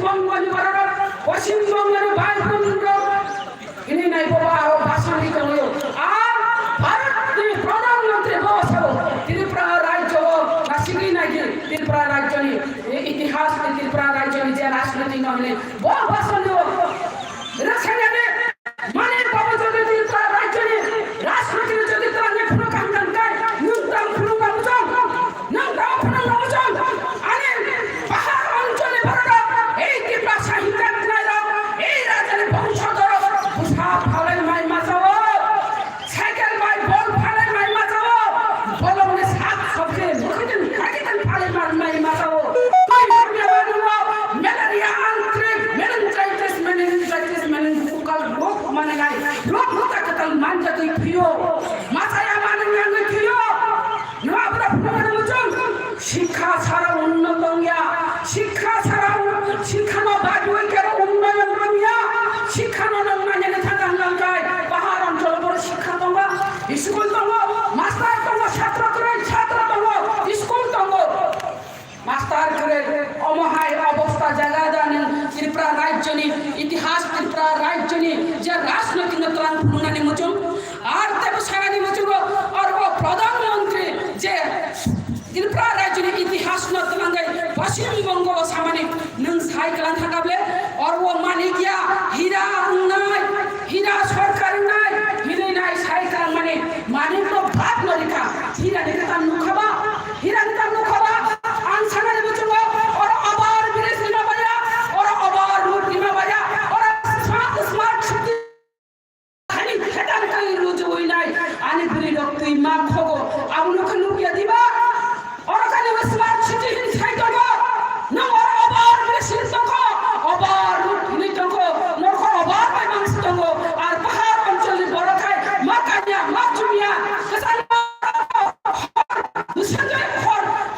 পশ্চিমবঙ্গের ভারত পশ্চিমবঙ্গের ভাইপুণ্য ইনি নাই বাবা আরো ভাষণ দিতে হলো আর ভারতের প্রধানমন্ত্রী বসে ত্রিপুরা রাজ্য নাসিকি নাকি ত্রিপুরা রাজ্য ইতিহাস ত্রিপুরা রাজ্য যে রাজনীতি নহলে বহু ভাষণ দেব রাজনীতি মানে বাবা যদি ত্রিপুরা রাজ্য রাজনীতি যদি তারা নেফুনো কাম কাম কাই নুনতাম ফুনো কাম চাও নুনতাম ফুনো কাম চাও আনে পাহাড় অঞ্চলে ভারত এই ত্রিপুরা সাহিত্য নাইরা এই রাজ্যের বংশধর বুঝা ফালাই মাই মাছাও সাইকেল মাই বল ফালাই মাই মাছাও বল মানে সাত সবকে মুখদিন খাইতেন ফালাই মাই মাছাও ম্যালেরিয়া আন্ত্রিক মেনিনজাইটিস মেনিনজাইটিস রোগ মানে নাই রোগ হতা কাতাল মানজা তুই ফিও মাথায় মানে নাঙ্গি ফিও নবাবরা ফুমানে মুচন শিক্ষা ছাড়া উন্নত মিয়া শিক্ষা ছাড়া শিক্ষানো বাজুই কেন উন্নয়ন মিয়া শিক্ষানো মানে থাকা যায় পাহাড় অঞ্চল পরে শিক্ষা দঙ্গা স্কুল দঙ্গ মাস্টার দঙ্গ ছাত্র করে ছাত্র দঙ্গ স্কুল দঙ্গ মাস্টার করে অমহায় অবস্থা জায়গা জানেন ত্রিপুরা রাজ্যনি ইতিহাস ত্রিপুরা রাজ্যনি যে রাজনৈতিক ত্রাণ ফুনানি মুচুন আর তেবু সারানি মুচুন আর ও প্রধানমন্ত্রী যে ত্রিপুরা রাজ্যনি ইতিহাস নতলাঙ্গাই পশ্চিমবঙ্গ সামানি নং সাইকেল থাকাবলে আর ও মানে গিয়া হীরা নাই হীরা সরকার নাই হিরে নাই সাইকেল মানে তো ভাত নলিকা হীরা নিতে তার নুখাবা হীরা নিতে তার নুখাবা আনসানারে বুঝুন और আবার বিদেশ নিমা বাজা और আবার লুট নিমা বাজা और স্মার্ট সিটি খালি খেতান কাই রুজ হই নাই আনি গুলি লোক তুই মা খগো আউনো খানু কিয়া দিবা और খালি স্মার্ট সিটি হিন সাইটো না और আবার বিদেশ তঙ্গ আবার লুট নি তঙ্গ নরখ আবার বাই মাংস তঙ্গ আর পাহাড় অঞ্চলে বড় খায় মা কানিয়া মা চুমিয়া কাসান সঞ্জয়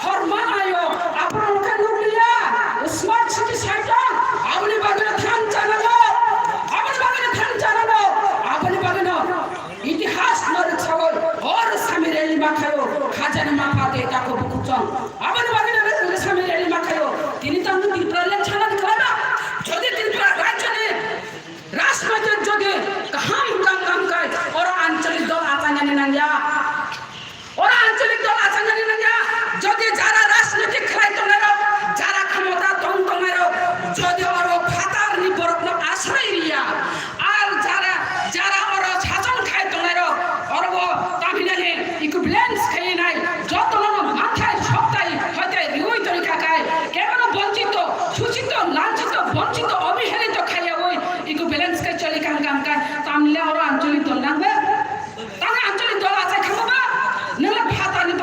হরমান আয়ো আপনার মুখে নুকলিয়া স্মার্ট সিটি সাইটো আপনি বাগনে ধ্যান জানানো আপনি বাগনে ধ্যান জানানো আপনি বাগনে ইতিহাস নর ছাগল और সামির এলি মাখায়ো খাজানি মাফাতে তাকো বুকুচং আপনি বাগনে সামির এলি মাখায়ো তিনি তো আমরা ত্রিপুরা ছাড়ান করা যদি ত্রিপুরা রাজ্যে রাষ্ট্রপতি যদি কাম কাম কাই और আঞ্চলিক দল আতাঙ্গানি নাঙ্গা ওরা আঞ্চলিক দল আসাঙ্গানি না যদি যারা রাজনৈতিক খেলাই তোমরা যারা ক্ষমতা তোমরা যদি ওরা ফাতার নিবরত্ন আশ্রয় রিয়া আর যারা যারা ওরা শাসন খায় তোমরা ওরা তামিনালে ইকুইভ্যালেন্স খেয়ে নাই যত মাথায় সপ্তাহে হয়তো রিওই তরিকা খায় কেমন বঞ্চিত শোষিত লাঞ্ছিত বঞ্চিত অবহেলিত খাইয়া ওই ইকুইভ্যালেন্স কে চলি কাম কাম কায় তামিলে ওরা আঞ্চলিক দল লাগবে তাহলে আঞ্চলিক দল আছে খাবা नला फातानि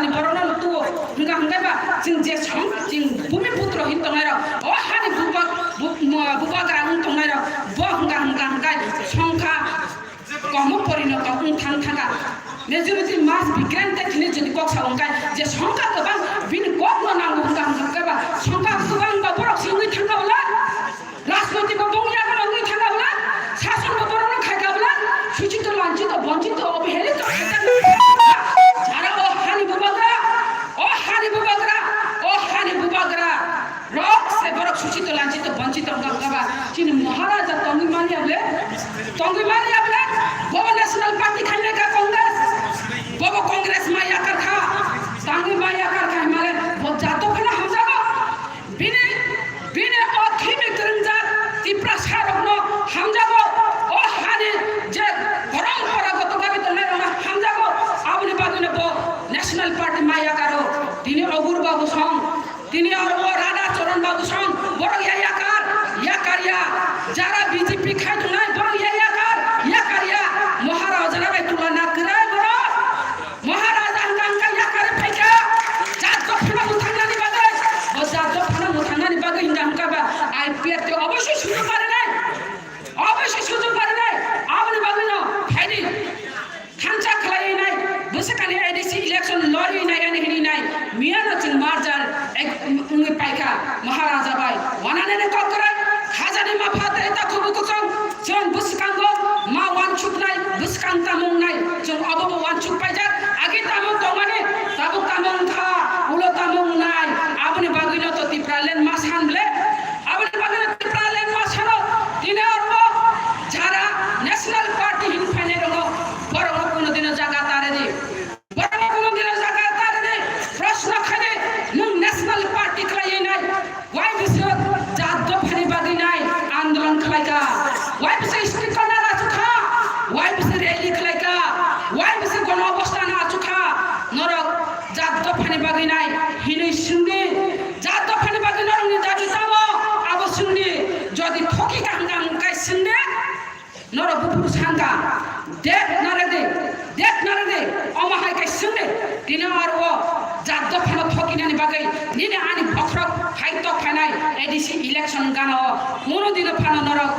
बरनन तो नगा हंगाइबा जों जे सं जों भूमिपुत्र हिन तंगायरा ओ हानि बुबाग्रा उन तंगायरा ब हंगाय संखा कम परिणत उन थांगा मेजरिटी मास बिग्रेन तेखिनि जदि कक्सा हंगाय जे संखा गोबां बिनि कक नांगौ हंगाइबा संखा गोबां बा बरक सिंगै थांगाबला राजनैतिक बंगिया गलंगै थांगाबला शासन बरन खायगाबला सुचित लांचित बंचित अबहेलित যারা ও হানি বুবাগরা রক সে বড় সুচিত লাঞ্ছিত বঞ্চিত গাবা চিনি মহারাজা তঙ্গিমানি আবলে বড় ন্যাশনাল পার্টি খাইলে কা কংগ্রেস বড় কংগ্রেস মাইয়া কার খা তাঙ্গি মাইয়া কার খা হিমালয় জাতো ফেলা হামজাগো বিনে অখিমে করঞ্জা ত্রিপুরা সারগ্ন হামজাগো ও হানি যে পরম্পরাগত ভাবে তো নেরমা হামজাগো আপনি বাগুনে ব ন্যাশনাল পার্টি মাইয়া কারো তিনি অগুর বাবু সং তিনি আর ও রাধা চরণ বাবু সং বড় ইয়াকারিয়া যারা বিজেপি খাইতো নাই বড় ইয়াকারিয়া মহারাজা রাই তুলনা করে বড় মহারাজা আঙ্কা ইয়াকারে ফাইকা জাত ফনা মুথাঙ্গানি বাগে ও জাত ফনা মুথাঙ্গানি বাগে ইন্দা আঙ্কা আইপিএস তে অবশ্যই সুযোগ পারে নাই আপনি বাগুনে ফাইনি খানচা খালাই নাই বসকানি এডিসি ইলেকশন লড়ি নাই এনে হিনি নাই মিয়ানো চিন মারজার এক উঙ্গে পাইকা মহারাজা ভাই ওনানে ককরা খাজানি মাফাতে তা খুব কুচং জন বুসকাঙ্গো মা ওয়ান ছুক নাই বুসকাং তামং নাই জন অবব ওয়ান ছুক পাইজা আগে তামং তমানে তাবু তামং থা উলো তামং নাই আপনি বাগুনে তো ত্রিপুরা লেন মাস হানলে दिने आरो जात फानो थकिनानि बागै निने आनि बख्रक फाइट फाइनाय एडिसि इलेक्शन गानो कोनो दिन फानो नरक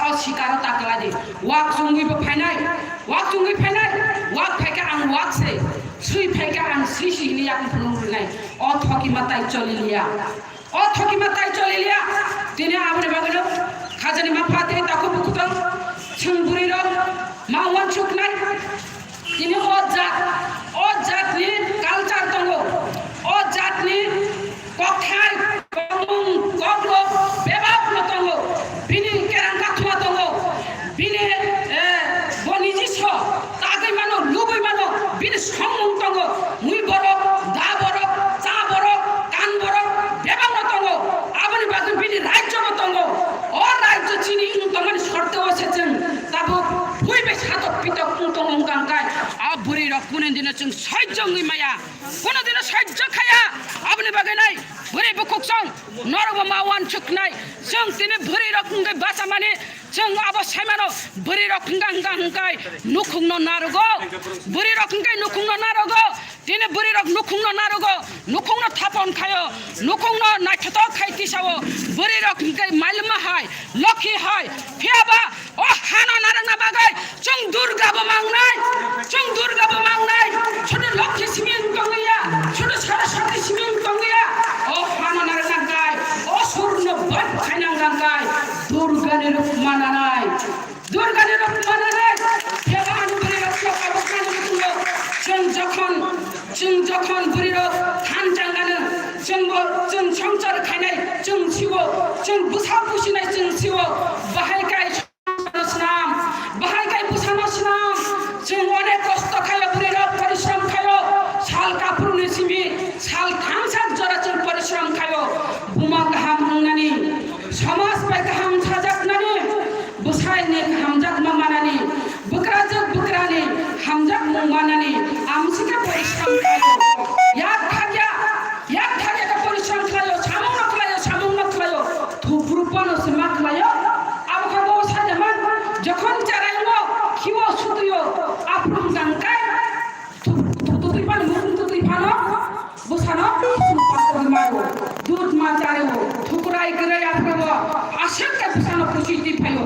अस्वीकार ताकलादि वाक जुंगि फाइनाय वाक फाइका आं वाक से सुई फाइका आं सिसि निया फुनुनाय अ थकि माताय चलिलिया दिने आबने बागै खाजनि माफाते ताको बुकुतन छंबुरि र मावन चुकनाय दिने ओ जातनि कालचार दंगो ओ जातनि कखाय कमुं गग्लो बेबाब दंगो बिनि केरांगा थुआ दंगो बिनि बनिजिस तागै मानो लुबै मानो बिनि सममुं दंगो मुइ बरो दा बरो चा बरो कान बरो बेबाब दंगो आबनि बागै बिनि राज्य दंगो ओ राज्य चिनि दंगनि शर्त असेजों ताबो बुइबे सातो पितक दंगं गांगाय आ बुरि र कुनै दिन जों सैजंगै माया कुनै दिन सैज खाया आबनि बागै नाय बुरि बुकुकसं नरब मावान चुकनाय जों दिनै बुरि र कुंगै बासा माने जों आबो साइमानो बुरि र कुंगांगांगाय नुखुंनो नारगो बुरि र कुंगाय नुखुंनो नारगो दिनै बुरि र नुखुंनो नारगो नुखुंनो थापन खायो नुखुंनो नायथत खायतिसावो बुरि र कुंगाय माइलमा हाय लखि हाय फियाबा ओ हानो नारंना बागै जों दुर्गाबो मांनाय छोटे लक्ष्य सिमिन दंगैया छोटे सरस्वती सिमिन दंगैया ओ हानो नारंना गाय ओ सुरनो बट खायनां गाय दुर्गानि रूप मानानाय फेगा बुरि र खाबखानो जों जखन बुरि र थान जांगानो जों संसार खायनाय जों सिवो जों बुसा बुसिनाय जों सिवो बाहायगाय जों अनेक कष्ट खायो बुरि र परिश्रम खायो साल कापुरनि सिमि साल थांसार जरा जों परिश्रम खायो बुमा गाहाम हांनानि समाज बाय गाहाम साजाकनानि बुसायनि हामजाक मामानानि बुक्रानि हामजाक मुंमानानि आमसिका परिश्रम खायो याक थाग्या का परिश्रम खायो सामुं नखलायो थुप्रुपानो समा खायो आबखाबो साजामान जखन जारायनो खिवो सुतियो आप्रम जांकाय तुतुइपान मुकुं तुतुइपानो बुसानो सुपाको मारो दूध मा जायो थुकुराय गरे आप्रबो आशक का बुसानो खुशी फायो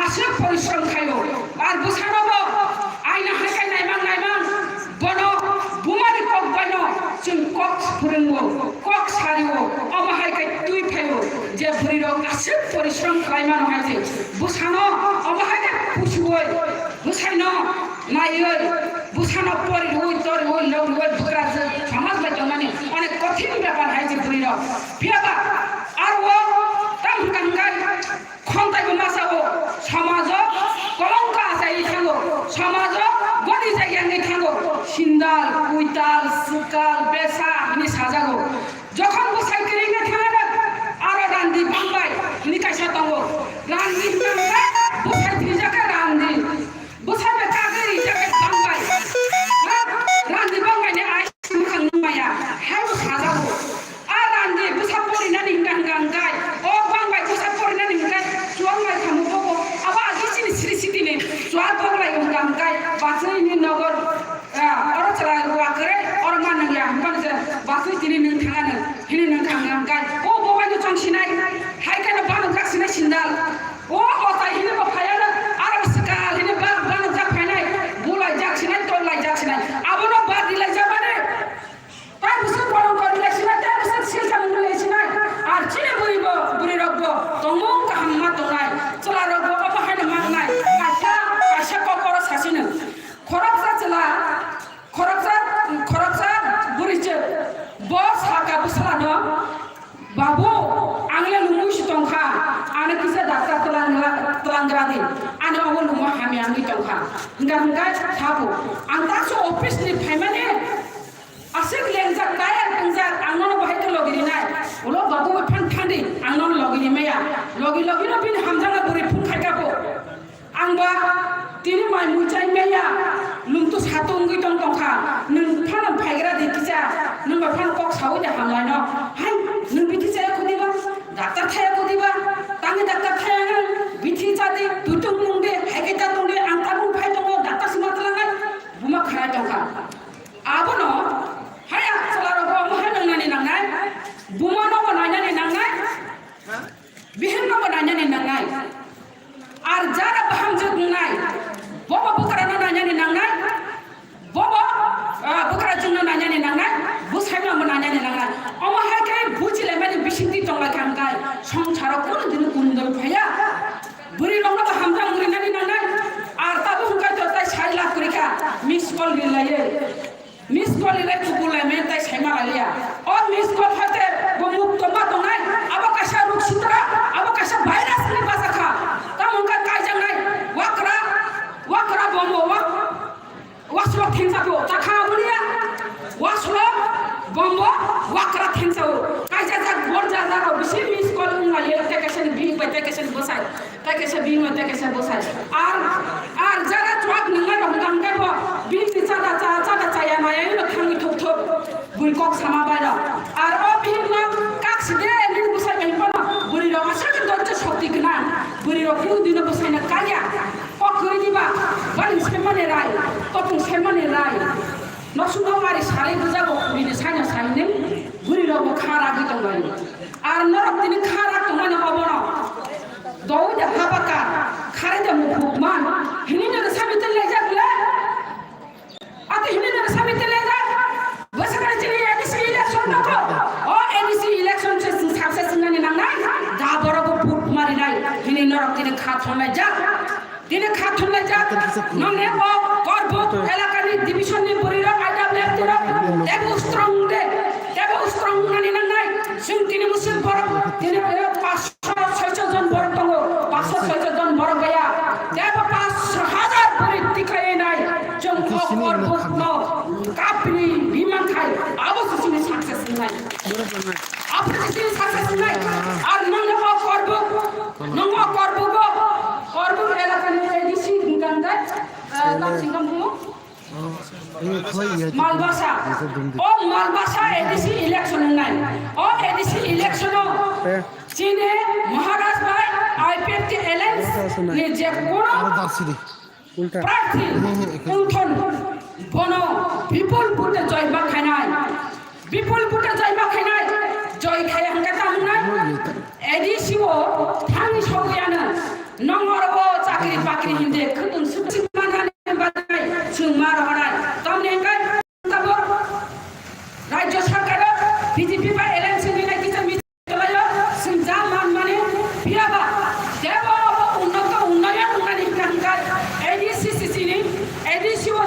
आशक परिश्रम खायो आर बुसानोबो आइना हायखाय नायमां बनो बुमानि कक बायनो जों कक फोरोंगो कक सारियो अमाहायखाय तुइ फायो जे बुरि र आशक परिश्रम खालायमानो हायजे बुसानो अमाहायखाय पुसुय बुसायनो नायै बुसानो परिहुय तरिहुय लौरुय बुकरा समाज बाय जमानि अनेक कठिन ব্যাপার हायजे बुरि र फियाबा आर वो ताम गांगाय खन्ताय मासावो समाज कलंक आसाय थांगो समाज गदि जायगानि थांगो सिन्दाल कुइताल सुकाल बेसा नि साजागो जखन बुसाय करिङे थाङा आरो रान्दि बांबाय नि कायसा दंगो रान्दि बांबाय बुसाय थिजाके रान्दि बुसाय बे कागरि जाके बांबाय रान्दि बांबायनि आइ खांमाया हाय साजागो आ रान्दि बुसा परिनानि गांगांगाय ओ बांबाय बुसा परिनानि गाय जुआंलाय खामुबो आबा दिसिनि सिरिसिदिनि जुआ दंलाय गांगांगाय बासैनि नगर अरचला वाकरे और मानंगिया हमबानजे बासै दिनि नों थाङानो हिनि नों थांगांगाय ओ बबायनो जंसिनाय हायखानो बानो गासिनाय सिन्दाल ओ अताय हिनि बफायानो आरो सिकाल हिनि बानो जाफायनाय बुलाय जाखसिनाय तलाय जाखसिनाय आबनो बादिलाय जाबाने ताय बुसु बरं करिलायसिनाय ताय बुसु सिलसा मुलायसिनाय आर चिने बुरि रगबो दंमं गाहाममा दंनाय चला रगबो अबाहायनो मांनाय कायसा ककर सासिनो खरकसा बुरिचे बस हाका बुसलानो बाबू आंले लुमुस दंखा आने किसे डाक्टर तलांग्रादि आने अबो लुमु हामि आंनि दंखा हिंगा थाबो आं दासो अफिस नि फायमाने आसिक लेंजा काया लेंजा आंनो बाहायतो लगिनाय उलो बाबू फान फानदि आंनो लगिनि मैया लगिनो बिन हामजाना बुरि फुं खायगाबो आंबा तिनि माय मुचाय मैया लुमतु सातुंगि दंखा नों फान फायग्रा दिखिजा नों फान कक सावै दे हामलायनो हाय नों बिथि जाया खुदिबा डाक्टर थाया खुदिबा तांगे डाक्टर थाया बिथि जादि दुतुं मुंदे हायगे दा दंदे आं ताबुं फाय दंगो डाक्टर सिमा तलांगाय बुमा खाया दंखा आबनो সংসাराव কোনোদিন কুন্দল ভাইয়া বুড়ি রংনা তো হামজাং মুরিনানি নানাই আর তাবো হুকাই তো তাই 6 লাখ করিকা মিস কল লিলাইয়ে মিস কল লিলাই কুকুলাই মে তাই সাইমা লালিয়া ও মিস কল হতে গো মুক্ত মা তো নাই আবা কাশা রোগ সুতরা আবা কাশা ভাইরাস নি বাসা তা মুকা কাইজাং নাই ওয়াকরা বমো ওয়াসলো থিনসাবো তাখা বুড়িয়া ওয়াসলো বমো ওয়াকরা থিনসাবো কাইজা যা গরজা যারা বেশি মিস কল লালিয়ে তেকেশন বি তেকেশন বসাই তেকেশন বি তেকেশন বসাই আর যারা ট্রাক নঙ্গা রংগাং গাবো বি চাদা চায়া না এই খাঙ্গি থুপ থুপ বুইকক সামা বাইরা আর ও বিহিন কাকসিদে নিন বসাই বাইপা বুড়ি রং আসলে দজ্জ শক্তি গনা বুড়ি রং কিউ দিন বসাই না কায়া ও করি দিবা বানি সেমানে রাই তপু সেমানে রাই নসুনো মারি সালে বুজাবো বুড়ি সাইনা সাইনে বুড়ি রং খারা গিতং বাই আর নরক দিন খারা তোমানে অবনা দৌ দে হাবাকা খারে দে মুখমান হিনিনে সাবিতে লেজাবলে আতে হিনিনে সাবিতে লেজা বসকারে চিনি এডিসি ইলেকশন নকো ও এডিসি ইলেকশন সে সাকসেস নানি নাংনা দা বড় ফুট মারি নাই হিনি নরক দিন খাথলাই যা দিনে খাথলাই যা ননে ও করব এলাকানি ডিভিশন নি বরিরা আইডাব্লিউ দিরা দেব স্ট্রং নানি নাংনাই সিং তিনি মুসলিম বড় তিনি 500-600 জন বড় তঙ্গ 500-600 জন বড় গয়া দেব 500,000 পরিত্রিকায় নাই জং করব কাপনি বিমান খাই অবশ্যই সাকসেস নাই আপনি যদি সাকসেস নাই আর নঙ্গ করব এলাকানি এডিসি গান্দা লাসিংগাম হো মালবাসা ও মালবাসা এডিসি ইলেকশন নাই ও এডিসি ইলেকশন চীনে মহারাজ ভাই আইপিএফটি এলায়েন্স নে যে কোন প্রার্থী উঠন বন বিপুল ভোটে জয় বা খানাই জয় খাই হাঙ্গা তামনা এডিসি ও থানি সগয়ানা নংর ও চাকরি বাকরি হিন্দে খুদুন সুচি মানানে বানাই সুমার হনাই তমনে গাই তব রাজ্য সরকার বিজেপি বা এলায়েন্স নিনা কিতা মিতলায় সুজা মানে বিয়াবা দেব উন্নয়ন উন্নয়ন কাঙ্গাই এডিসি নি এডিসি ও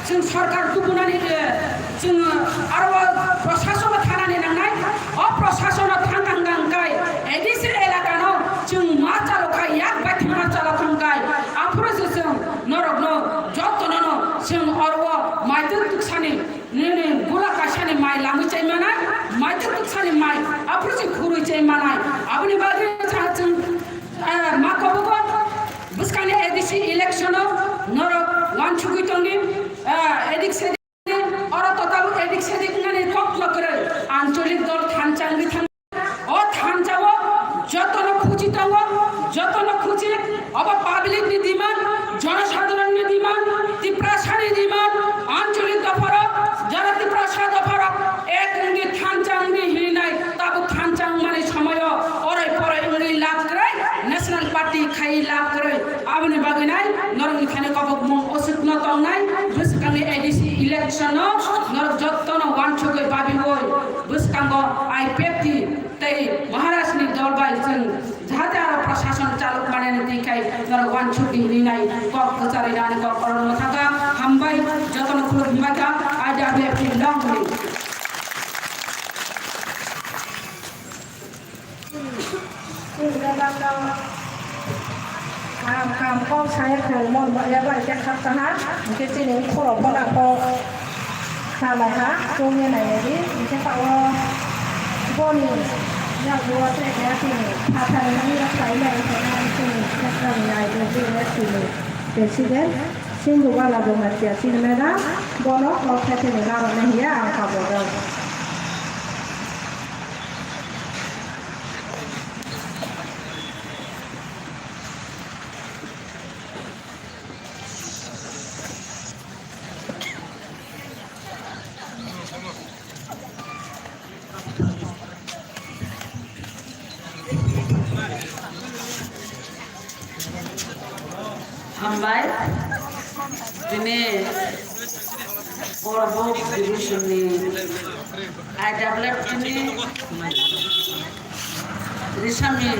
जों सरकार दुबुनानि जों आरो प्रशासन थानानि नांनाय अ प्रशासन थांगांगांगाय एडिसि एलाकानो जों मा चालखाय याक बायथि मा चालखांगाय आफोरजो जों नरगनो जतननो जों अरव माइदुर तुकसानि नेने गुला कासानि माइ लाङै चाइ मानाय माइदुर तुकसानि माइ आफोरजो खुरै चाइ मानाय आबनि बागै जों मा कबगो बुसकानि एडिसि इलेक्शनो नरग वानचुगै तंनि एदिक से और तोताल एदिक से दिखनानि कक्ल करे आंचलिक दल थानचांगि थां ओ थानचावो जतन खुचि दङ जतन खुचि अब पाब्लिक नि दिमान जनसाधारण नि दिमान तिप्रासानि दिमान आंचलिक दफर जरा तिप्रासा दफर एक नि थानचांगि हिनाय ताबु थानचांग माने समय ओरै परै इंगि लाभ करे नेशनल पार्टी खाइ लाभ करे आबनि बागैनाय नरंनि थाने कबक मुं असुकन तंनाय बुसकांनि एडिसि इलेक्शन नर जतन वानचुगै बाबिगय बुसकांगो आइपिएफटी तै महाराष्ट्रनि दल बाय जों जाहाथे आरो प्रशासन चालक माने दिखाय नर वानचुगि हिनाय कक कचारि दानि कक करन थागा हामबाय जतन खुलुम हिमाका आइडाब्लिउएफटी लंगनि काम को साय खमन बाया बाया खातना के चिनि खरब बना को खालाय हा जोंनि नायनि इसे पाव बनि या जुवा से या चिनि फाथानि साइलाय खाना चिनि खाथानि नाय जोंनि चिनि प्रेसिडेंट सिंधु बाला दमासिया सिनेदा बनो खाथानि लाबोनो हिया आं खाबो Hambai ini Borobok division ni IWF ini রিসামি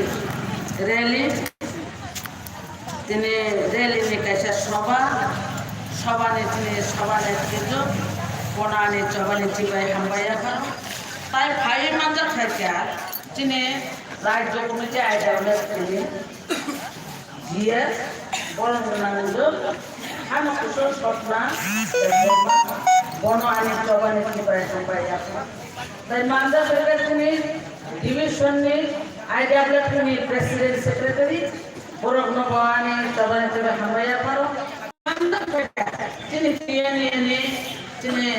রেলি তিনি রেলিनि kaisa sabani tini sabani tijo ponani chabani tibai hambaya karo tai phai manjar khaikya tini rajyo komite aidawle tini dia bolong nanjo hana kusur sopna bono ani chabani tibai hambaya karo tai manjar khaikya tini division ni aidawle tini president secretary borok nobani chabani tibai hambaya karo Cini TNI cini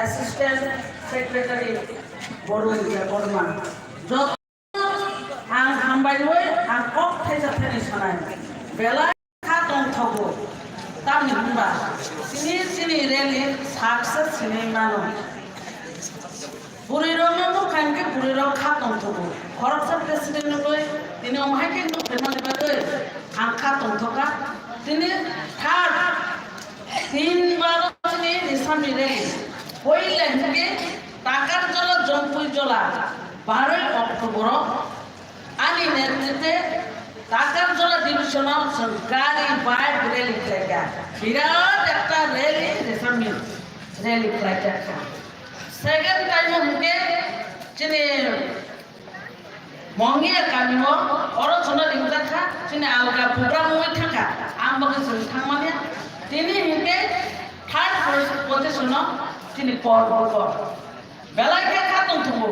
assistant secretary boru ya borman. Jod ang hambai woi ang kok thesa thani sanai. Bela khatong thogo. Tam ni bumba. Cini rally success cini mano. Buriro mo kanke buriro khatong thogo. Corruption president loi tini omhai ke no pemane bagoi ang khatong thoga. Tini third 3 বার তিনি রিসামি rally হইলেন যে টাকার জল জম্পুই জলা 12 October আনি নেতৃত্বে টাকার জল ডিভিশনাল সরকারি বাইক রেলি করেগা বিরাট একটা রেলি রিসামি রেলি করেগা সেকেন্ড টাইম হুকে যিনি মঙ্গিয়া কামিমো অরচনা দিগা থা যিনি আলগা প্রোগ্রাম মই থাকা আমবাকে जों थांमानिया তিনি হিকে থার্ড পজিশন তিনি পরবর্গ বেলাকে খাতন থবো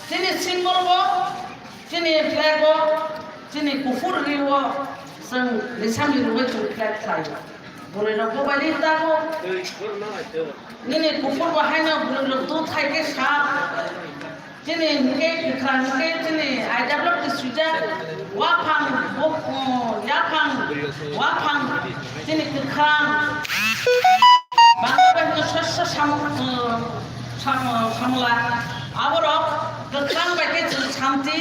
তিনি সিম্বল তিনি ফ্ল্যাগ তিনি কুফুর রিও जों রিসামি রুবে ফ্ল্যাগ খাই বলে নকো বালি তাগো নিনে কুফুর বাহাইনা বলে দু থাইকে সাপ তিনি হিকে খানকে তিনি আইডাব্লিউ সুজা ওয়াফাং ইয়াফাং ওয়াফাং তিনি খান বাংলাদেশের শস্য সামলা আবরক গোখাং বাইকে শান্তি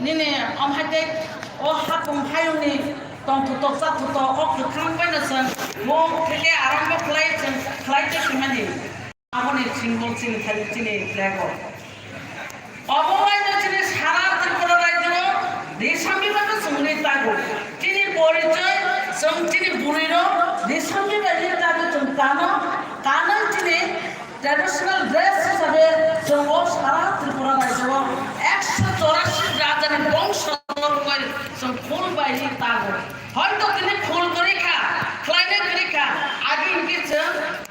নিনে অমহাইতে ও হাকুম ফায়ুনি তন্থত চাথত ও গোখাং বাইনাসন মং থেকে আরম্ভ ফ্লাইটে খামানি আপনি সিম্বল চিনি খালি চিনি ফ্ল্যাগ অবমাইন চিনি সারা ত্রিপুরা রাজ্য রিসামি বাকে সঙ্গে তাগো চিনি পরিচয় जों चिनि बुरिरो रिसामी बायदि तागो जों कानो चिनि ट्रेडिशनल ड्रेस हिसाबै जों सारा त्रिपुरा रायजोआव 184 राजानि बंशधर जों फुल बायदि तागो हयतो दिनै फुल करिखा फ्लाइने करिखा आगे इनके जों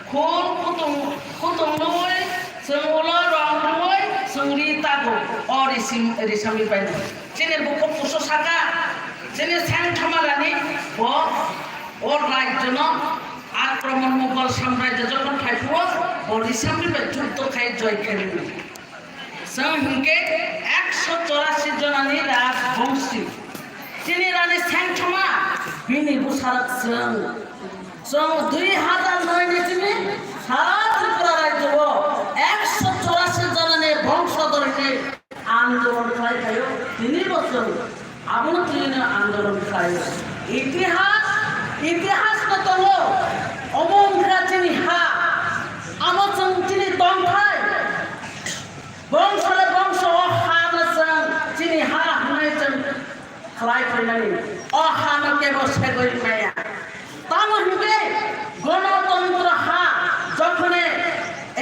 फुल कुतुम नय जों उलो रंग नय जों रि तागो और रिसामी बायदि चिनि बुको पुसो सागा যিনি স্যাং থামালানি ওর রাজ্য আক্রমণ মোগল সাম্রাজ্য যখন ফাইফো ও রিসামনিবে যুদ্ধ খাই জয় খেলেন जों हिंके 184 जनानि राजबंशी তিনি রানী স্যাংথমা বিনি বুসারক जों 2009 नि তিনি সারা ত্রিপুরা রাজ্য 184 জনানি বংশধরকে আন্দোলন খাইयो 3 বছর আপন তিনি আন্দোলন খাইयो ইতিহাস কত অমংরা তিনি হা আমচং তিনি দংখাই বংশলে বংশ হানসং তিনি হা হাইচং খালাই ফেলানি অহানকে বসে গই মায়া তামহিবে গণতন্ত্র হা যখন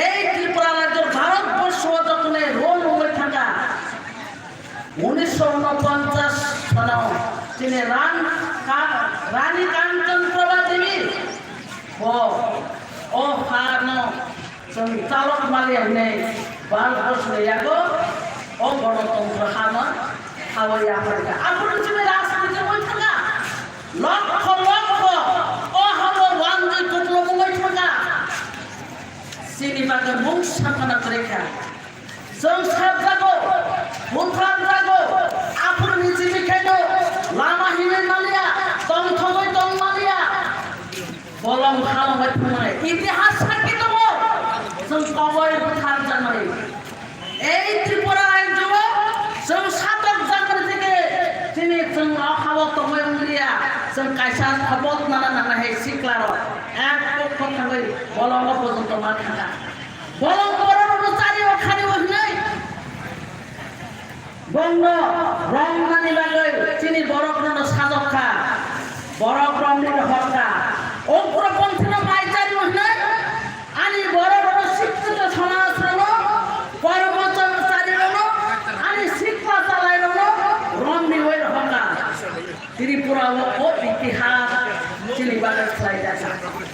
এই ত্রিপুরা রাজ্যের ভারতবর্ষ যখন রোল হয়ে থাকা 1949 সনে তিনি রানী কাঞ্চন প্রভা দেবী ও হানো চালক মালিয়া নেই ভারতবর্ষ ইয়াগো ও গণতন্ত্র হানো হাওয়াই আফ্রিকা আপনার জীবনে রাজনীতি বই থাকা লক্ষ লক্ষ ও হলো ওয়ানজি টুকলো বই থাকা সিনেমাকে মুখ সাধনা করে খা সংসার জাগো মুখান জাগো আপনার নিচে বিখাইলো লামা হিমে মালিয়া তং থগই তং মালিয়া বলম খাও হয় তোমায় ইতিহাস সাক্ষী দেব जों কবই বুথার জানমারি এই ত্রিপুরা রাজ্য जों সাতক জানমারি থেকে তিনি जों খাওয়া তময় উলিয়া जों কাইসা খবত নানা নানা হে সিকলার এক পক্ষ থাকই বলম পর্যন্ত মা থাকা বলম পরন চারি ওখানে ওই নাই বঙ্গ রংমানি বাগৈ চিনি বরগ্রহণ সাধকা বরগ্রহণের হরকা অগ্রপন্থীর মাইচারি মহিলা আনি বরগ্রহণ শিক্ষিত সমাজ রণ কর্মচারী রণ আনি শিক্ষা চালাই রণ রমনি হয়ে হরকা ত্রিপুরা ও ইতিহাস চিনি বাগৈ খাই দেখা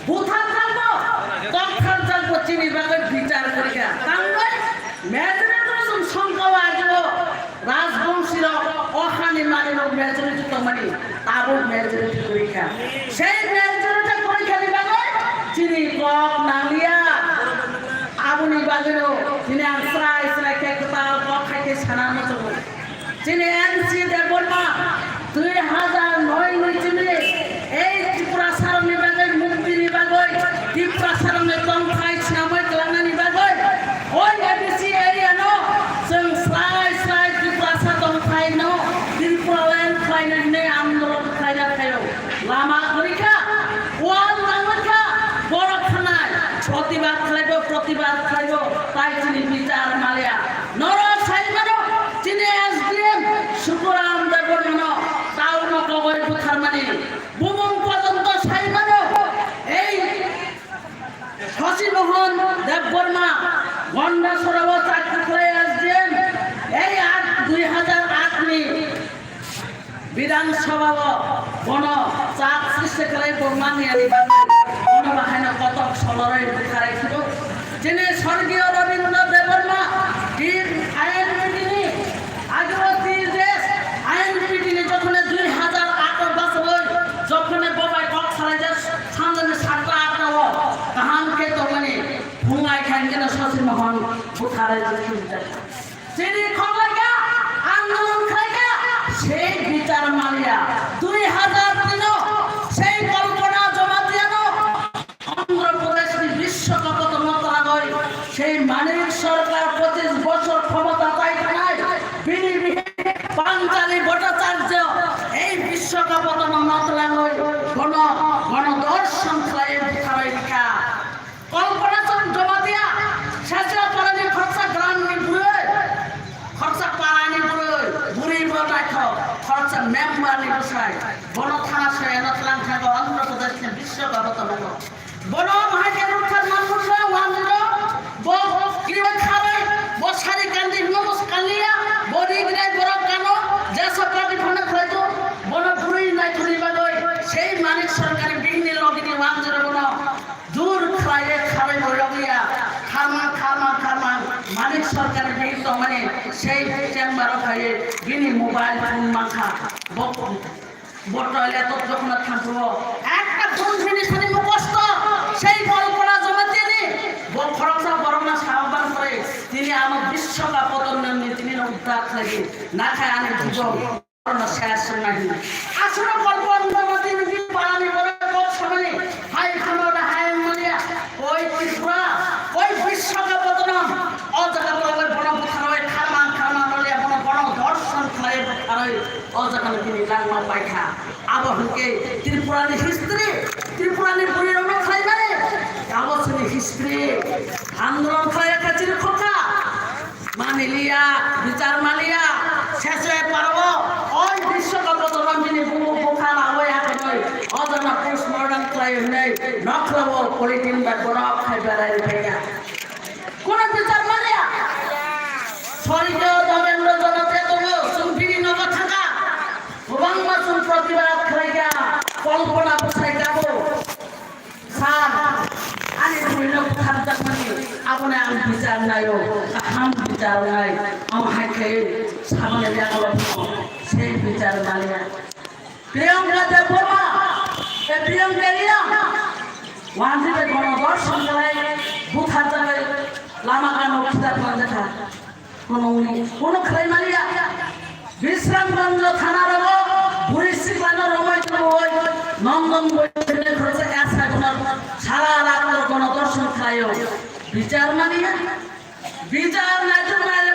বুথা থাকবো তখন থাকবো চিনি বাগৈ বিচার করিয়া কাঙ্গাই মেজরিটি সংখ্যাও আসব রাজবংশীর অহানি মানির মেজরিটি মানে তাবুর মেজরিটি পরীক্ষা সেই মেজরিটি পরীক্ষা দিবাগে চিনি কক নালিয়া আবুনি বাগেরও চিনি আশ্রা ইসরা কেকতা কক খাইতে সানানো চব চিনি এনসি দেবর্মা 2009 চিনি এই ত্রিপুরা সারণী বাগের মুক্তি নিবাগই ত্রিপুরা সারণী তংখাই সাময় লাগানি বাগই ওই এবিসি এরিয়া নো जों स्लाय स्लाय ত্রিপুরা সারণ খাই নো ত্রিপুরা ল্যান্ড খাইনে আন্দোলন খাইনা খাইও লামা পরীক্ষা ওয়াল লামাকা বড় খানায় প্রতিবাদ খাইব তাই চিনি বিচার মালিয়া নর সাইমানো চিনি এসডিএম সুকুরাম দেববর্মন তাও নকগৈ বুথার মানে বুমুং পর্যন্ত সাইমানো এই শশীমোহন দেববর্মা গন্ডা সরব চাকরি করে এসডিএম এই 2008 নি বিধানসভা গণ চাপ সৃষ্টি করে বর্মানিয়ানি গণবাহিনী কতক সলরে বুখারে ছিল যিনি স্বর্গীয় রবীন্দ্র দেববর্মা আইন মিটিনি আগরতী দেশ আইন মিটিনি যখন 2008 বছর যখন বাবাই কক সারাই যে সামনে সাতটা আটটা কাহানকে তো মানে ভুঙাই খান কেন শশীমোহন বুখারে যিনি খবরকা আন্দোলন খাইকা সেই বিচার মালিয়া 2003 সেই কল্পনা জমা দিয়ানো অন্ধ্রপ্রদেশ বিশ্বকাপ মতলাগই সেই মানিক সরকার 25 বছর ক্ষমতা পাইতে নাই পাঞ্চালী ভট্টাচার্য এই বিশ্বকাপ মতলাগই গণদর্শন খেলায় খাওয়াই লিখা কল্পনা জমা দিয়া শেষে পরানি খরচা গ্রাম নিপুরে খরচা পাড়ানি পুরে বুড়ি বটাইখ খরচা মেম্বার নিবসাই বন থানা সে নতলাং থাক অন্ধ্রপ্রদেশ বিশ্বকাপ বন মাইকে রক্ষার মানুষ ওয়ান্দ্র ব কিরে খাবে বসারি কান্দি নমস কালিয়া বডি গ্রাই বড় কানো যে সরকারি ফন্ড খাইতো বন বুড়ি নাই ধরি বাগই সেই মানিক সরকারি বিঘ্নি লগিনি ওয়ান্দ্র বন দূর খাইয়ে খাবে বড়িয়া খারমান মানিক সরকারের বিহিত মানে সেই চেম্বার খাইয়ে বিনি মোবাইল ফোন মাখা বটলে তো যখন থাকবো একটা কোন জিনিসের মুখস্থ সেই কল্পনা জমা তিনি খরচা বরমা সাহবান করে তিনি আমার বিশ্বকাপ পতন তিনি উদ্ধার লাগে না খায় আমি যুগ শেষ নাই আসলে কল্পনা জমা তিনি পালানি বলে কত সামনে হাই খানোটা হাই মালিয়া ওই ত্রিপুরা ওই বিশ্বকাপ পতন অজাগা বলে বড় খারয় খারমান বলে বড় দর্শন খায় খারয় অজাগা তিনি লাগমা পাইখা আবহকে ত্রিপুরানি হিস্ট্রি ত্রিপুরানি বুড়ির অনেক খাই মানে আবসনি হিস্ট্রি আন্দোলন খায় কাচির খোকা মানিলিয়া বিচার মালিয়া শেষ হয়ে পারব ওই বিশ্বকাপ পতন তিনি বুবু পোখা আওয় আকনই অজানা পোস্টমর্টম ক্রাই নেই নখলব পলিটিন বা বড় খাই বেড়াই ভাইয়া কোন বিচার মালিয়া স্বর্গীয় দেবেন্দ্র জনতে তুমি সুফিনি নব থাকা বাংলা সুন প্রতিবাদ খাইয়া কল্পনা বসাই যাব স্যার আনি ধরিল খাদ্য মানে আপনি আম বিচার নাইও আম বিচার নাই আমাকে সামনে লাগল সেই বিচার মালিয়া প্রিয়ঙ্কা দেববর্মা এই প্রিয়ঙ্কা এরিয়া ওয়ানজিবে গণদর্শন করে বুথা যাবে লামা গানো খিদার দেখা কোনো খাই মালিয়া বিশ্রামগঞ্জ থানার বুড়ি শিবানো রমাই ওই নন্দন বইলে খরচে এসা সারা রাত গণদর্শন খাইও বিচার মানিয়া বিচার নাইতুন নাইলে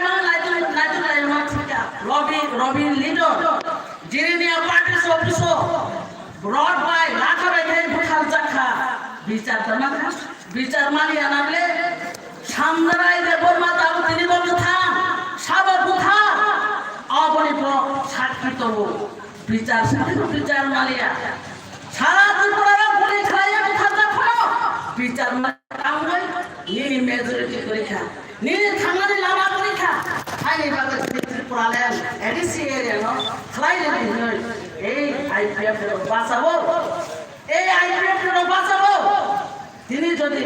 রবি লিডর জিরিনিয়া পার্টি অফিস রড বাই লাখা রেখে বুখাল জাখা বিচার মানিয়া নামলে সামনে দেববর্মা তাও তিনি বলতে থাম সাবা বুথা তবু বিচার সাথে বিচার মালিয়া সারা ত্রিপুরারা বলে খাইয়া কোথা দেখো বিচার মালিয়া নিনি মেজরিটি পরীক্ষা নিনি থানারি লামা পরীক্ষা আইনি বাবা ত্রিপুরা লেন এডিসি এরিয়া নো খাইলে দিন এই আইপিএফ এর বাঁচাবো এই আইপিএফ এর বাঁচাবো তিনি যদি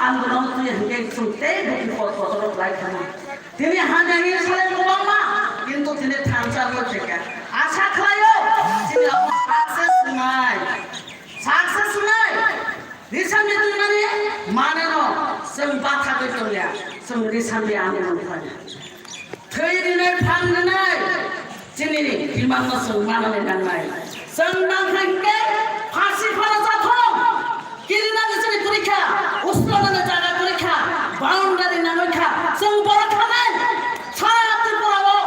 আন্দোলন তুই হেঁটে শুনতেই বিপদ কত লাইখানা তিনি হাজারি সালে বাবা কিন্তু তিনি থানসার করছে আশা খাইও তিনি সাকসেস নাই রিসামনি তুই মানে जों बाथा गैया जों रिसामनि आन्दोलन खालामो थैदिनै फानदिनै जोंनि बिमानो जों मानानै गाननाय जों नांखांके फासि फाना जाथों किरिनानै जोंनि परीक्षा उस्लानानै जागा परीक्षा बाउन्डारि नामैखा जों बर' खानाय सारा त्रिपुरायाव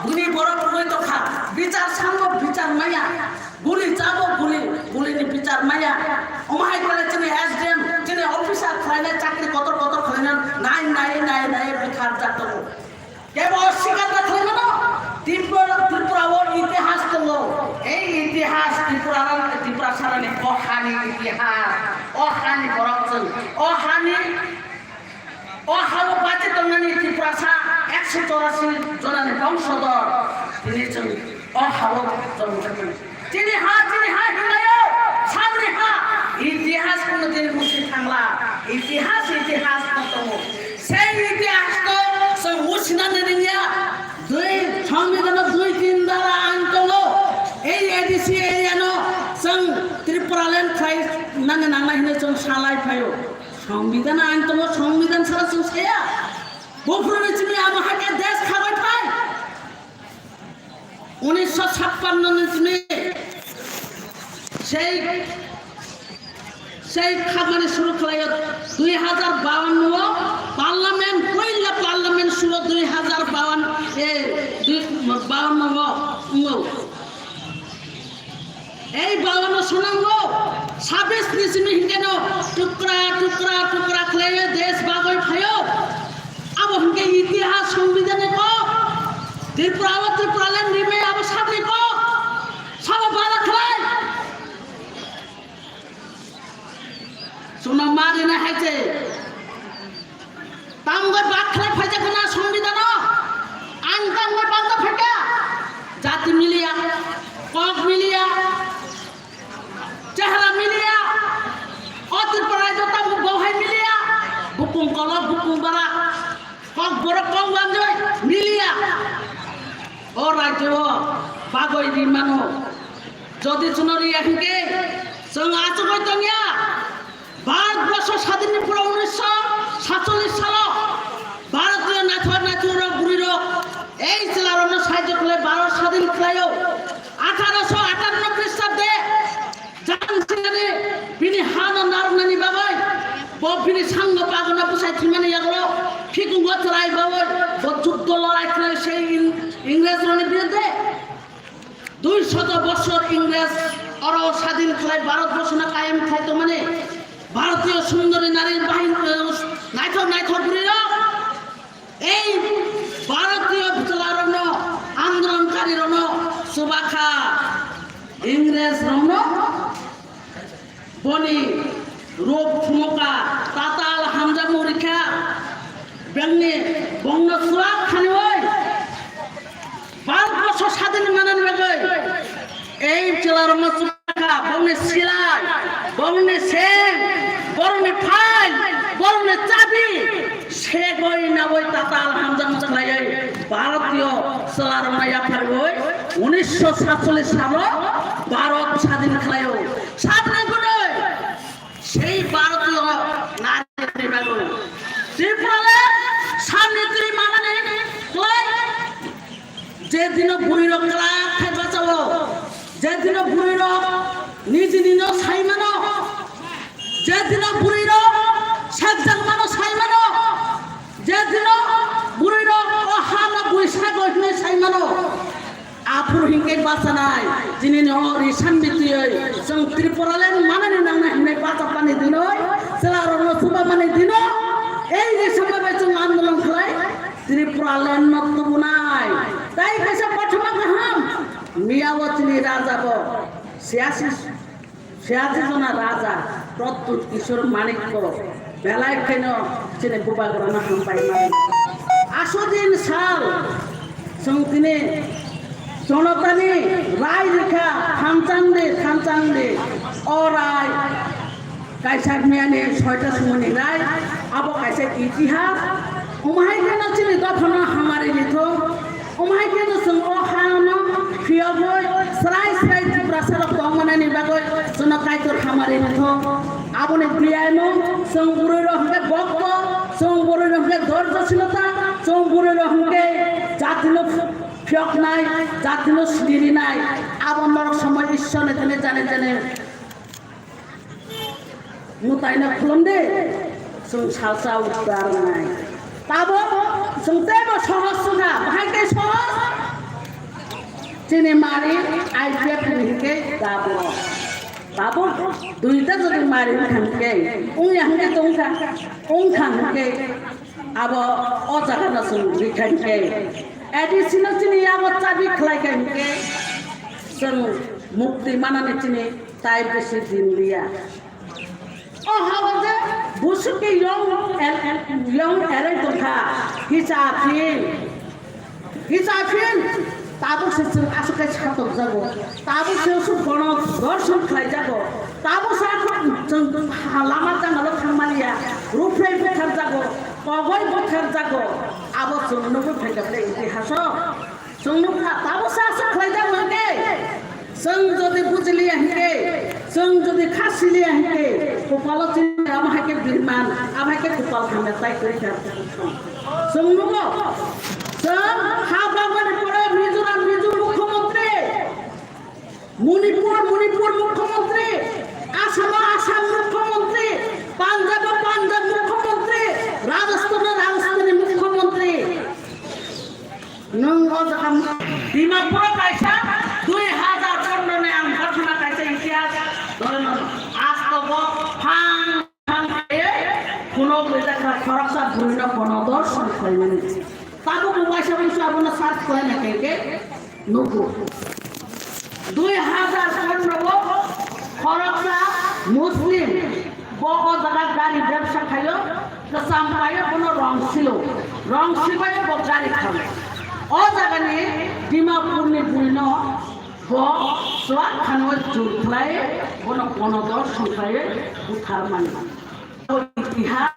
गुनि बर' गुबै दखा बिचार सामो बिचार माया गुलि जाबो गुलिनि बिचार माया अमाहाय गले जोंनि एसडिएम जोंनि अफिसार खालायनाय चाकरि कतर खालायनाय नाय बेखार जातो केवल शिकार खालामो त्रिपुरायाव इतिहास दङ এই ইতিহাস ত্রিপুরা সারাनि অহানি ইতিহাস অহানি বরকजों অহানি বাজে दंनानि ত্রিপুরা सा 184 জনাनि বংশধর তিনি जों অহাও জন্ম তিনি হা হিলাयो সামনে হা ইতিহাস কোনদিন মুছে থাকলা ইতিহাস দङ সেই ইতিহাসखौ जों मुछिनानै रोङिया সংবিধানের 2-3 দ্বারা আইন দङ এই এডিসি এরিয়ানো जों ত্রিপুরালেন খাই নানে নাंनाय होनो जों सालाय फायो সংবিধান আইন দङ সংবিধান ছাড়া जों साया বফুরনি চিনি আমাকে দেশ খাবাই পায় 1956 চিনি সেই খামারে শুরু খালায় 2052 পার্লামেন্ট পয়লা পার্লামেন্ট শুরু 2052 এই 52 শোনাঙ্গ 26 নিচিনি হিকেন টুকরা খালায় দেশ বাগৈ ফায়ো আবো হিকে ইতিহাস সংবিধানে ক ত্রিপুরালেন নিমে আবো সাবলি ক সব বালা খালায় सुना मारे ना है जे तांगो बाखले फजे कना संविधान आंकांग बांग फटा जाति मिलिया कक मिलिया चेहरा मिलिया अतिर पराय जता बहाय मिलिया बुकुं कला बुकुं बारा कक बरक कम बांजय मिलिया ओ राज्य बागय दिमानो যদি চুনরি আহকে जों आचगय दंया ভারতবর্ষ স্বাধীনের পর 1947 সাল ভারতীয় নাথুর বুড়ির এই জেলার অন্য সাহায্য করে ভারত স্বাধীন খাইও 1858 খ্রিস্টাব্দে জানছিনে বিনি হান নারনানি বাবাই ববিনি সাঙ্গ পাগনা পুসাই থিমানে ইয়াগলো ফিকুঙ্গ তরাই বাবাই যুদ্ধ লড়াই করে সেই ইংরেজদের বিরুদ্ধে 200 বছর ইংরেজ আর স্বাধীন খাই ভারতবর্ষ না কায়েম খাইতো মানে ভারতীয় সুন্দরী নারীর বাহিনী নাইথর বুড়িরা এই ভারতীয় জেলারণ আন্দোলনকারী রণ সুবাখা ইংরেজ রণ বনি রূপ ফুমকা তাতাল হামজা মরিখা বেংনি বঙ্গ সুরাত খানি ওই ভারতবর্ষ স্বাধীন মানান বেগৈ এই জেলারণ সুবাখা বনে সিলাই বনে সেন বরনে ফাইল বরনে চাবি সে গই না ওই তাতাল হামজা মশলাই ভারতীয় সলার মায়া ফারগই 1947 সাল ভারত স্বাধীন খালায় স্বাধীন করে সেই ভারতীয় নারী বাগৈ ত্রিপুরালে সামনে তুই মানানে কই যে দিন বুড়ির কলা খাই বাঁচাবো যে দিন বুড়ির নিজ দিন সাইমানো যে দিন বুড়ির সাজ্জান মানো সাইমানো যে দিন বুড়ির অহানা বৈশাখ হইনে সাইমানো আফুর হিংকে বাঁচা নাই যিনি নহরি সাম্বিতীয় जों ত্রিপুরালেন মানানি নাংনা হিনে বাঁচা পানি দিন জেলার সুবা মানে দিন এই যে সময় जों আন্দোলন খাই ত্রিপুরালেন নতবু নাই তাই কাছে প্রথম গ্রহণ মিয়াবতী রাজা ছিয়াশি জনা রাজা প্রত্যুত কিশোর মানিক্য বেলায় কেন চিনে গোপাগরণ হাম্পাই আসদিন সাল তিনি জনতানি রায় রেখা থানচান্দে ও রায় কাইসাক মিয়ানি 6টা সমনি রায় আবো কাইসাক ইতিহাস उमाय के न चिनि दफन हमारे लिथो उमाय के न संग ओ हानो फियाबो सराय प्रसार कमनानि बागय सुन काइतर हमारे लिथो आबने बियानो संगुरो रहके बक्क संगुरो रहके धैर्यशीलता संगुरो रहके जातिनो फियक नाय जातिनो स्थिरि नाय आबनर समय ईश्वर ने जाने मुतायना खुलमदे जों सालसा उद्धार नाय ताबो जोंतेबो सहजसुना बाहायके सहज चिनि मारि आइपिएफ हिके ताबो दुईटा जदि मारि थांके उंनि हांके उंखा हांके अब ओ जागाना जों रिखांके एडिशनल चिनि आबो चाबि खलायके हांके जों मुक्ति मानाने चिनि ताइ बेसि दिन लिया ओ हावजे बुसुके यंग एरे तोखा हिसाफिन ताबो से आसुके छातक जागो ताबो से गण दर्शन खाइ जागो ताबो से लामा जानाल थांमालिया रुफे बेथार जागो कगय बेथार जागो आबो जोंनोबो फैगाबले इतिहास जोंनो ताबो से आसु खाइ जागो के जों जदि बुझलिया हिके जों जदि खासिलिया हिके कपाल चिन्ह आमाके बिरमान आमाके कपाल खाने ताइ करि जों नुगो जों हाबागनि परे मिजोराम मुख्यमंत्री मणिपुर मुख्यमंत्री आसाम मुख्यमंत्री पांजाब मुख्यमंत्री राजस्थान मुख्यमंत्री नों डिमापुर कायसा 2015 ने आं घटना कायसा इतिहास आस्तब फां कोनो बेटा खरकसा भूमिना कोनो दर्शन खाइमाने ताबो मोबाइल से आपन सर्च करे ना के नुको 2015 खरकसा मुस्लिम बको जगह गाड़ी व्यवसा खायो तो सामपायो कोनो रंग सिलो बो गाड़ी खायो ओ जगह ने डिमापुर ने बुइनो बो स्वाद खानो जुखलाय कोनो दर्शन खायो उठार माने इतिहास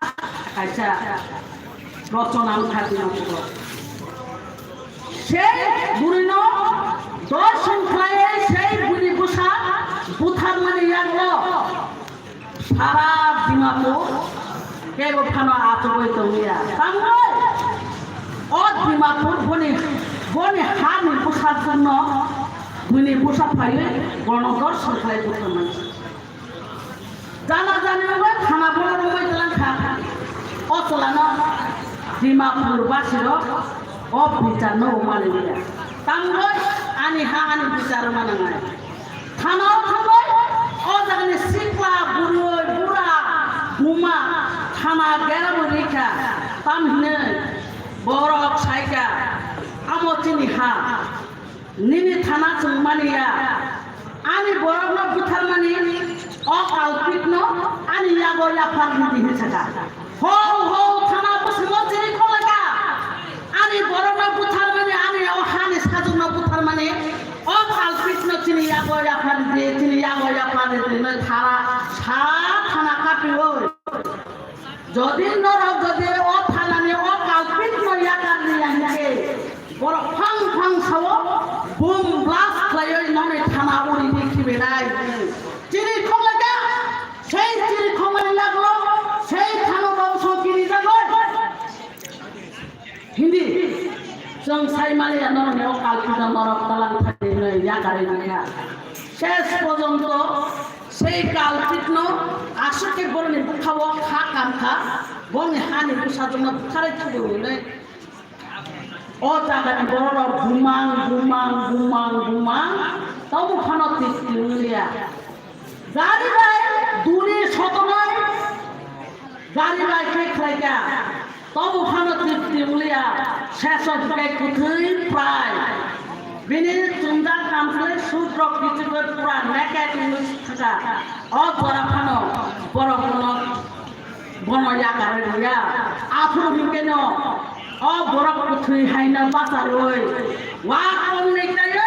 कायसा रचना खादिनो সেই বুড়িনো দর্শন খায়ে সেই বুড়ি বুসা বুথার মানে ইয়াগলো সারা ডিমাপুর কেবো খানো আতবই তমিয়া তাঙ্গল ও ডিমাপুর বনে হানি বুসার জন্য বুনি বুসা ফাইলে গণদর্শন খায় বুথার মানে জানা জানি খানা বড় রকমের দিলাম খা ও চলানো ডিমাপুর বাসির ও বিচার নো মানে দিয়া তাঙ্গল আনি বিচার মানে নাই থানাও থাঙ্গল ও জানি সিকলা বুড়া বুমা থানা গেরাম রেখা তামহিনে বরক সাইকা আমচিনি হা নিনি থানা চুমানিয়া আনি বরক ন বুথার মানে ও কালপিত ন আনি ইয়াগো ইয়াফার নিদি হেছাকা হো থানা বসমচিনি খলাকা আনি বরক ন বুথার মানে আনি ও হানি সাজুন ন বুথার মানে ও কালপিত ন চিনি ইয়াগো ইয়াফার দিয়ে চিনি ইয়াগো ইয়াফার দিয়ে সারা থানা কাটিও যদি নরক যদি ও থানানি ও কালপিত ন ইয়াকার নিয়া হিকে বড় ফাং সাও বুম ব্লাস্ট খাইও ননে থানা উড়ি দেখিবে নাই চিনি খলাকা সেই চিনি খমানি লাগলো সেই থানা বংশ কিনি যাগো হিন্দি जों साइमालिया नरने कालपित नरक तालां थाके नै याकारे निया शेष पर्यन्त সেই কালপিত ন আসকে বরনি বুখাও খা কামখা বনি হানি বুসাজন্য বুখারে ছুড়ে হইলে ও জাগানি বড় ঘুমাং তবু খানো তিস্তিলিয়া গাড়ি বাই দূরে শতনয় গাড়ি বাই খাইকা তবু খানো তিস্তিলিয়া শেষ হয়ে কুথই প্রায় Bini tunggal kamsle sudrok dicubur pura neket inus kata. Oh borapano bono yakar ya. Afro mungkino. Oh borap kutui haina basaroi. Wah om nektayo.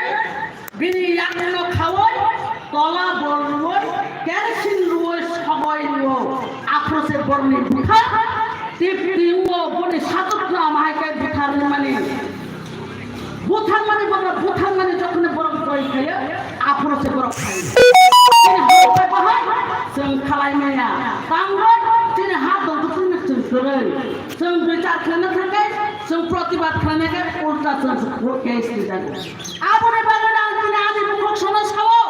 Bini yakno khawoi. Tola boroi. Kerosene roi sabai lo. Afro se borni bukha. Tipingo boni satut na mahai bukhar mani. Bukan mana jauh ni borok koi kaya, apa se borok kaya. Ini apa bahai? Sengkalai maya. Tanggal, ini hati betul betul serai. Seng bicara kerana kerana, seng प्रतिबाद kerana kerana, ulta seng sepuluh case tidak. Apa ni bagian ini ada bukan sana sawo.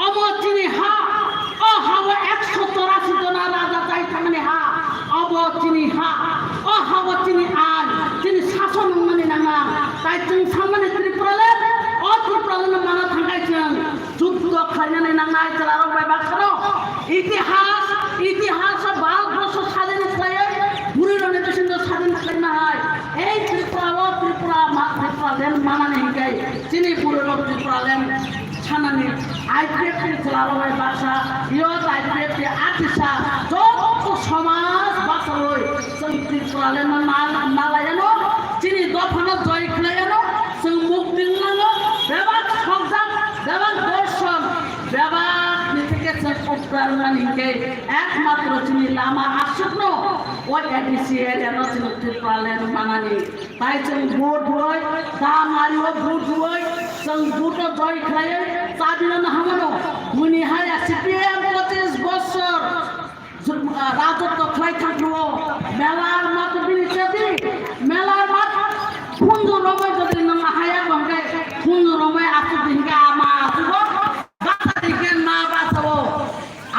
Amat ini ha, oh hawa 183 jona raja cai kami ha. Amat ini ha, oh hawa ini an, ini sason mana nama. তাই তুমি সামনে ত্রিপুরালেন ও ত্রিপুরালেন মানা থাকাইছেন যুদ্ধ খাইনে নাঙাই চালারো বাইবা খানো ইতিহাস ভারতবর্ষ স্বাধীন হয়ে বুড়ির নির্দেশন স্বাধীন থাকেন না হয় এই ত্রিপুরালেন মানা নেই চিনি বুড়ির ত্রিপুরালেন ছানানি আইপিএফটি চালারো বাই বাসা ইয়ত আইপিএফটি আতিসা যত সমাজ বাসালই जों ত্রিপুরালেন নালায়ানো চিনি দফানো জয় খেলায়ানো जों মুক্তিলানো বেবাক সংজাত বেবাক দর্শন বেবাক নিতে जों উত্তরণানিকে একমাত্র চিনি লামা আসুকনো ওই এডিসি এরিয়ানো जों ত্রিপুরালেন মানানি তাই जों ভোট হয় দামারিও ভোট হয় जों ভোট জয় খেলায় চাবিনো হামানো মুনি হায়া সিপিএম 25 বছর রাজত্ব খাই থাকলো মেলার মাঠ বিনিচেদি মেলার মাঠ সুন্দর রময় যদি না হায়া গঙ্গে সুন্দর রময় আসু দিনকে আমা আসব বাতা দিকে না বাঁচাবো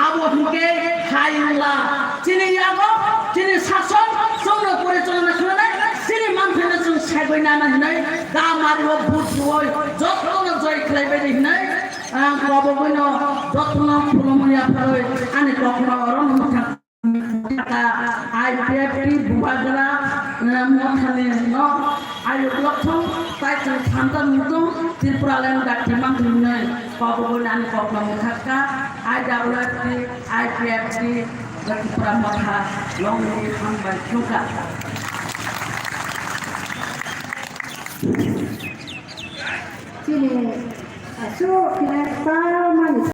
আবো হিকে খাইলা চিনি যাবো চিনি শাসন সৌর পরিচালনা শুনে চিনি মানুষের जों সাইবই না নাই গা মারিব ভূত হই যত্ন জয় খেলাইবে নাই বাবুগুলো যত্ন ফুলমনিয়া ফেরোয় আনি কখনো অরণ্য থাকা আইপিএফটি বুবাগরা মথানে ন আই লক্ষণ তাই ঠান্ডা মুদো ত্রিপুরালেন গাটি মাংনে বাবুগুলো আনি কখনো থাকা আইডাব্লিউএফটি আইপিএফটি ত্রিপুরা মথা লংনি হামবাই চুকা Sini, masuk, kita